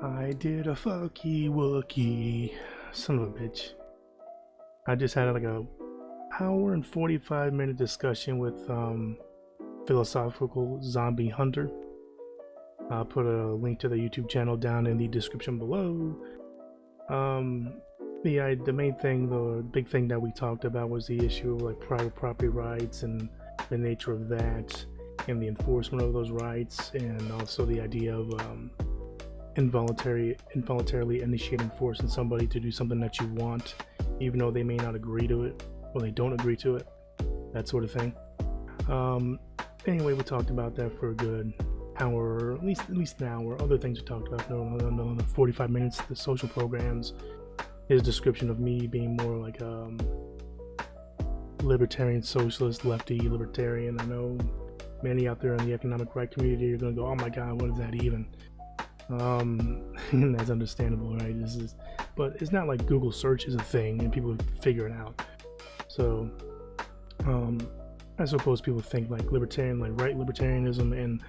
I did a fucky wookie. Son of a bitch. I just had like a hour and 45-minute discussion with philosophical zombie hunter. I'll put a link to the YouTube channel down in the description below. The main thing, the big thing that we talked about was the issue of like private property rights and the nature of that and the enforcement of those rights, and also the idea of involuntarily initiating force in somebody to do something that you want, even though they may not agree to it or they don't agree to it, that sort of thing. Anyway, we talked about that for a good hour, at least an hour. Other things we talked about, no, 45 minutes. The social programs, his description of me being more like a libertarian, socialist, lefty libertarian. I know many out there in the economic right community are going to go, oh my god, what is that even? And that's understandable, right? But it's not like Google search is a thing and people figure it out. So I suppose people think like libertarian, like right libertarianism and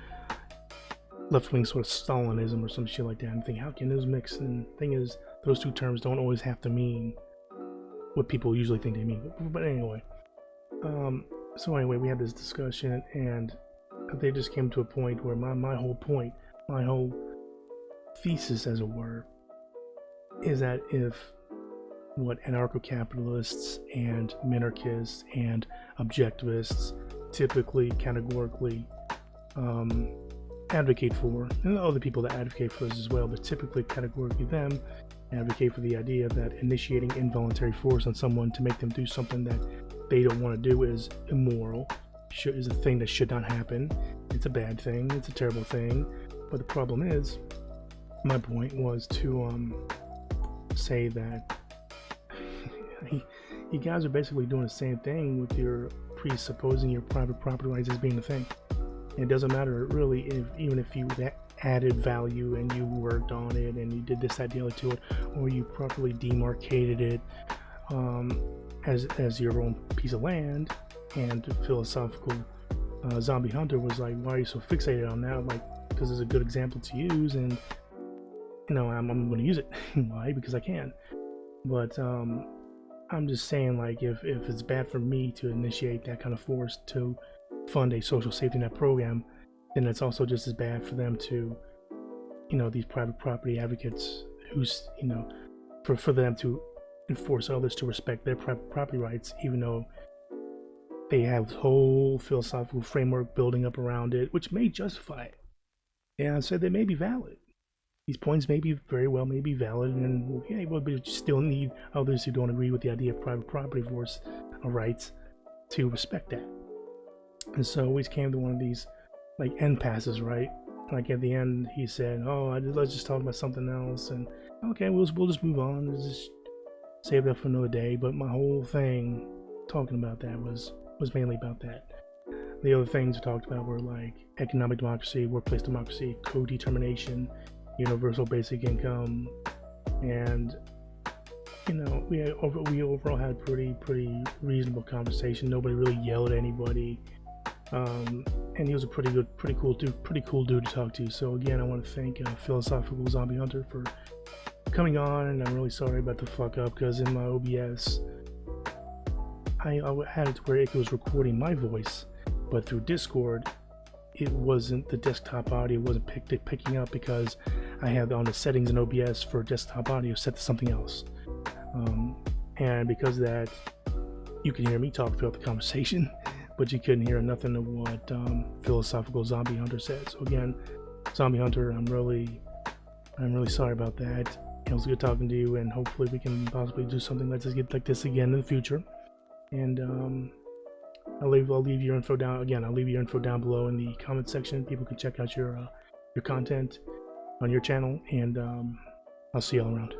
left-wing sort of Stalinism or some shit like that, and think, how can those mix? And the thing is, those two terms don't always have to mean what people usually think they mean. But anyway, so anyway, we had this discussion, and they just came to a point where my whole point, my whole thesis, as it were, is that if what anarcho-capitalists and minarchists and objectivists typically categorically advocate for, and other people that advocate for this as well, but typically categorically them advocate for the idea that initiating involuntary force on someone to make them do something that they don't want to do is immoral, is a thing that should not happen. It's a bad thing, it's a terrible thing. But the problem is, my point was to say that you guys are basically doing the same thing with your presupposing your private property rights as being the thing. It doesn't matter really even if you added value and you worked on it and you did this, that, the other to it, or you properly demarcated it as your own piece of land. And philosophical zombie hunter was like, why are you so fixated on that? Like, because it's a good example to use, and you know, I'm going to use it. Why? Because I can. But I'm just saying, like, if it's bad for me to initiate that kind of force to fund a social safety net program, then it's also just as bad for them to, you know, these private property advocates who's, you know, for them to enforce others to respect their private property rights, even though they have this whole philosophical framework building up around it, which may justify it. And I said they may be valid. These points may be very well may be valid, and okay, but you still need others who don't agree with the idea of private property rights to respect that. And so we came to one of these like end passes, right? Like at the end, he said, "Oh, let's just talk about something else." And okay, we'll just move on. Let's just save that for another day. But my whole thing talking about that was mainly about that. The other things we talked about were like economic democracy, workplace democracy, co-determination, universal basic income, and you know, we overall had a pretty reasonable conversation. Nobody really yelled at anybody. And he was a pretty cool dude to talk to. So again, I want to thank Philosophical Zombie Hunter for coming on, and I'm really sorry about the fuck up, because in my OBS I had it where it was recording my voice, but through Discord it wasn't, the desktop audio wasn't picking up, because I had on the settings in OBS for desktop audio set to something else, and because of that you can hear me talk throughout the conversation, but you couldn't hear nothing of what Philosophical Zombie Hunter said. So again, Zombie Hunter, I'm really sorry about that. It was good talking to you, and hopefully we can possibly do something like this again in the future. And I'll leave your info down. Again, I'll leave your info down below in the comment section. People can check out your content on your channel, and I'll see you all around.